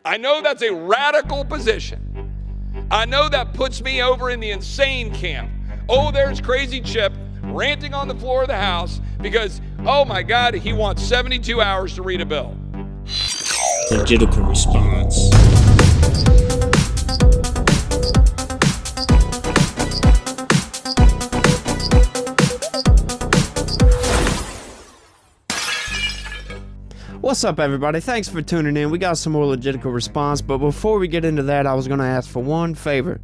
I know that's a radical position. I know that puts me over in the insane camp. Oh, there's Crazy Chip ranting on the floor of the House because, oh my God, he wants 72 hours to read a bill. Legitimate response. What's up, everybody? Thanks for tuning in. We got some more Legitical Response, but before we get into that, I was going to ask for one favor.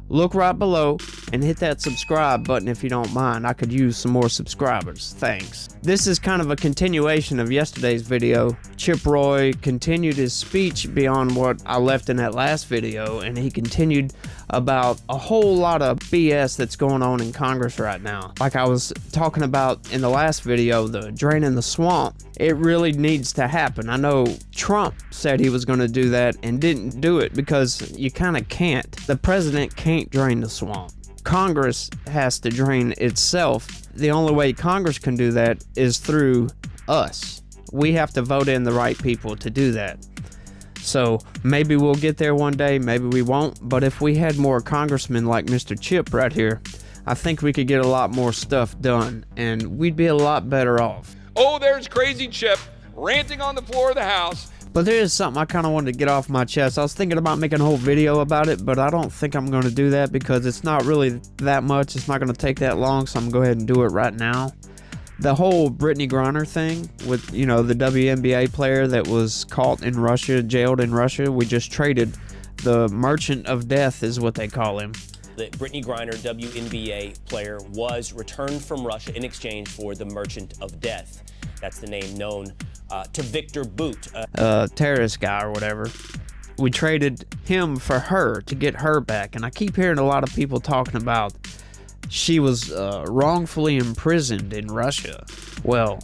Look right below and hit that subscribe button if you don't mind. I could use some more subscribers. Thanks. This is kind of a continuation of yesterday's video. Chip Roy continued his speech beyond what I left in that last video, and he continued about a whole lot of BS that's going on in Congress right now. Like I was talking about in the last video, the draining the swamp. It really needs to happen. I know Trump said he was going to do that and didn't do it because you kind of can't. The president can't drain the swamp. Congress has to drain itself. The only way Congress can do that is through us. We have to vote in the right people to do that. So maybe we'll get there one day, maybe we won't, but if we had more congressmen like Mr. Chip right here, I think we could get a lot more stuff done, and we'd be a lot better off. Oh, there's Crazy Chip ranting on the floor of the House. But there is something I kind of wanted to get off my chest. I was thinking about making a whole video about it, but I don't think I'm going to do that because it's not really that much. It's not going to take that long, so I'm going to go ahead and do it right now. The whole Brittany Griner thing with, you know, the WNBA player that was caught in Russia, jailed in Russia. We just traded the Merchant of Death is what they call him. The Brittany Griner WNBA player was returned from Russia in exchange for the Merchant of Death. That's the name known to Victor Bout. Terrorist guy or whatever. We traded him for her to get her back. And I keep hearing a lot of people talking about she was wrongfully imprisoned in Russia. Well,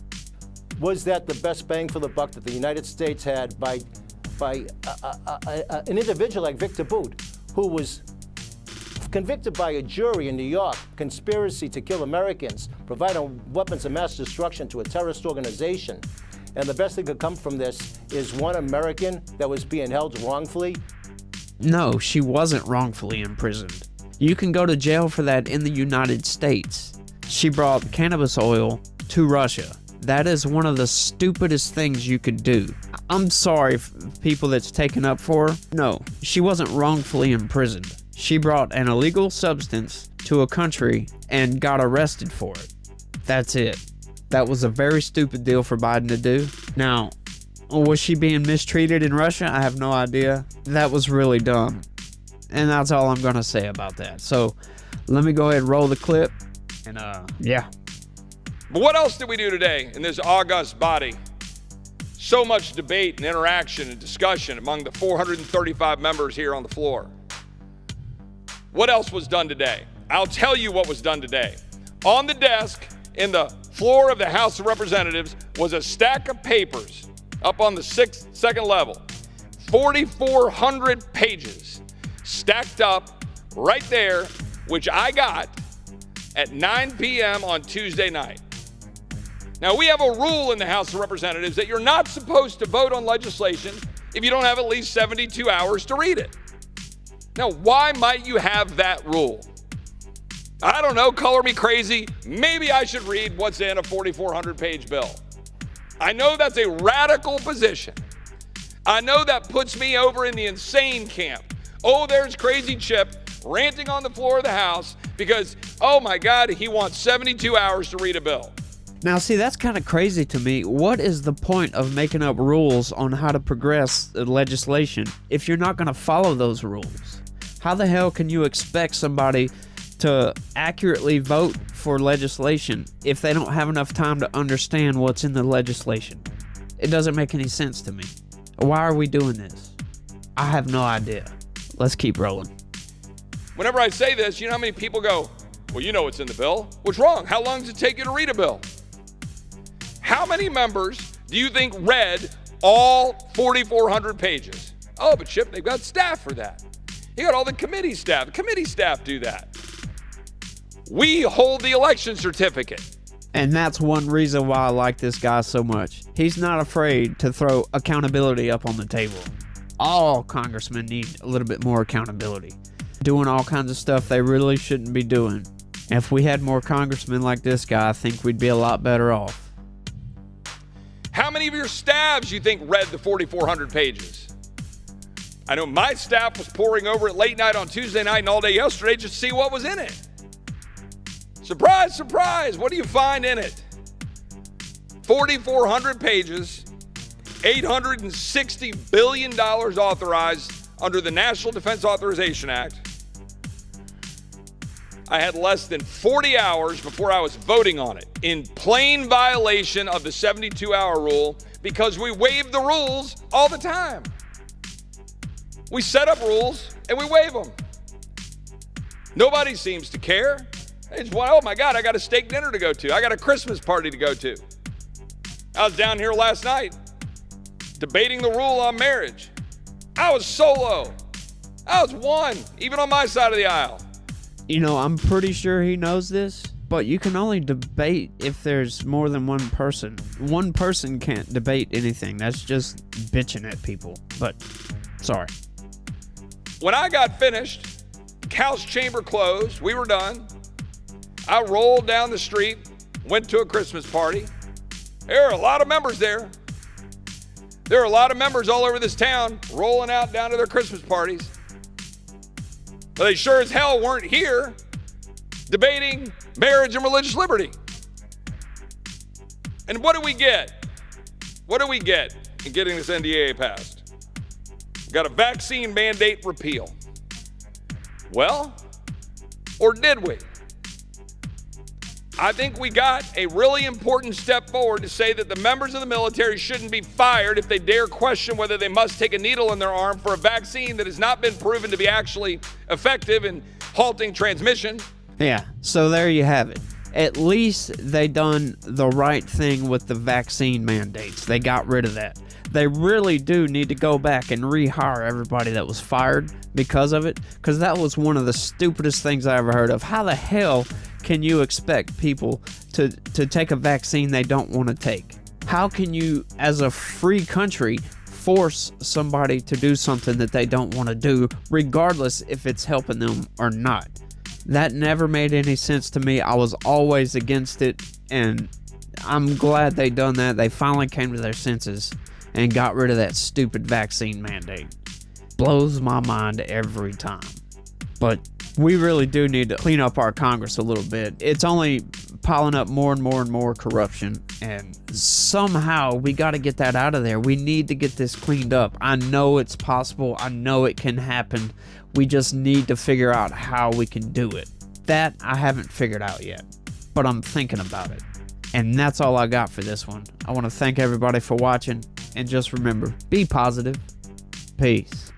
was that the best bang for the buck that the United States had by an individual like Victor Bout, who was convicted by a jury in New York, conspiracy to kill Americans, providing weapons of mass destruction to a terrorist organization. And the best that could come from this is one American that was being held wrongfully? No, she wasn't wrongfully imprisoned. You can go to jail for that in the United States. She brought cannabis oil to Russia. That is one of the stupidest things you could do. I'm sorry for people that's taken up for her. No, she wasn't wrongfully imprisoned. She brought an illegal substance to a country and got arrested for it. That's it. That was a very stupid deal for Biden to do. Now, was she being mistreated in Russia? I have no idea. That was really dumb. And that's all I'm going to say about that. So, let me go ahead and roll the clip. And, yeah. But what else did we do today in this august body? So much debate and interaction and discussion among the 435 members here on the floor. What else was done today? I'll tell you what was done today. On the desk in the floor of the House of Representatives was a stack of papers up on the second level. 4,400 pages stacked up right there, which I got at 9 p.m. on Tuesday night. Now, we have a rule in the House of Representatives that you're not supposed to vote on legislation if you don't have at least 72 hours to read it. Now, why might you have that rule? I don't know, color me crazy. Maybe I should read what's in a 4,400-page bill. I know that's a radical position. I know that puts me over in the insane camp. Oh, there's Crazy Chip ranting on the floor of the House because, oh my God, he wants 72 hours to read a bill. Now, see, that's kind of crazy to me. What is the point of making up rules on how to progress the legislation if you're not going to follow those rules? How the hell can you expect somebody to accurately vote for legislation if they don't have enough time to understand what's in the legislation? It doesn't make any sense to me. Why are we doing this? I have no idea. Let's keep rolling. Whenever I say this, you know how many people go, well, you know what's in the bill. What's wrong? How long does it take you to read a bill? How many members do you think read all 4,400 pages? Oh, but Chip, they've got staff for that. You got all the committee staff. The committee staff do that. We hold the election certificate. And that's one reason why I like this guy so much. He's not afraid to throw accountability up on the table. All congressmen need a little bit more accountability. Doing all kinds of stuff they really shouldn't be doing. If we had more congressmen like this guy, I think we'd be a lot better off. How many of your staffs you think read the 4,400 pages? I know my staff was poring over it late night on Tuesday night and all day yesterday just to see what was in it. Surprise, surprise, what do you find in it? 4,400 pages, $860 billion authorized under the National Defense Authorization Act. I had less than 40 hours before I was voting on it, in plain violation of the 72-hour rule, because we waive the rules all the time. We set up rules and we waive them. Nobody seems to care. It's, oh my God, I got a steak dinner to go to. I got a Christmas party to go to. I was down here last night debating the rule on marriage. I was solo. I was one, even on my side of the aisle. You know, I'm pretty sure he knows this, but you can only debate if there's more than one person. One person can't debate anything. That's just bitching at people. But, sorry. When I got finished, House chamber closed, we were done. I rolled down the street, went to a Christmas party. There are a lot of members there. There are a lot of members all over this town rolling out down to their Christmas parties. But they sure as hell weren't here debating marriage and religious liberty. And what do we get? What do we get in getting this NDAA passed? We got a vaccine mandate repeal. Well, or did we? I think we got a really important step forward to say that the members of the military shouldn't be fired if they dare question whether they must take a needle in their arm for a vaccine that has not been proven to be actually effective in halting transmission. Yeah, so there you have it. At least they done the right thing with the vaccine mandates. They got rid of that. They really do need to go back and rehire everybody that was fired because of it, because that was one of the stupidest things I ever heard of. How the hell can you expect people to take a vaccine they don't want to take? How can you, as a free country, force somebody to do something that they don't want to do, regardless if it's helping them or not? That never made any sense to me. I was always against it, and I'm glad they done that. They finally came to their senses and got rid of that stupid vaccine mandate. Blows my mind every time. But we really do need to clean up our Congress a little bit. It's only piling up more and more and more corruption, and somehow we got to get that out of there. We need to get this cleaned up. I know it's possible. I know it can happen. We just need to figure out how we can do it. That I haven't figured out yet, but I'm thinking about it. And that's all I got for this one. I want to thank everybody for watching, and just remember, be positive. Peace.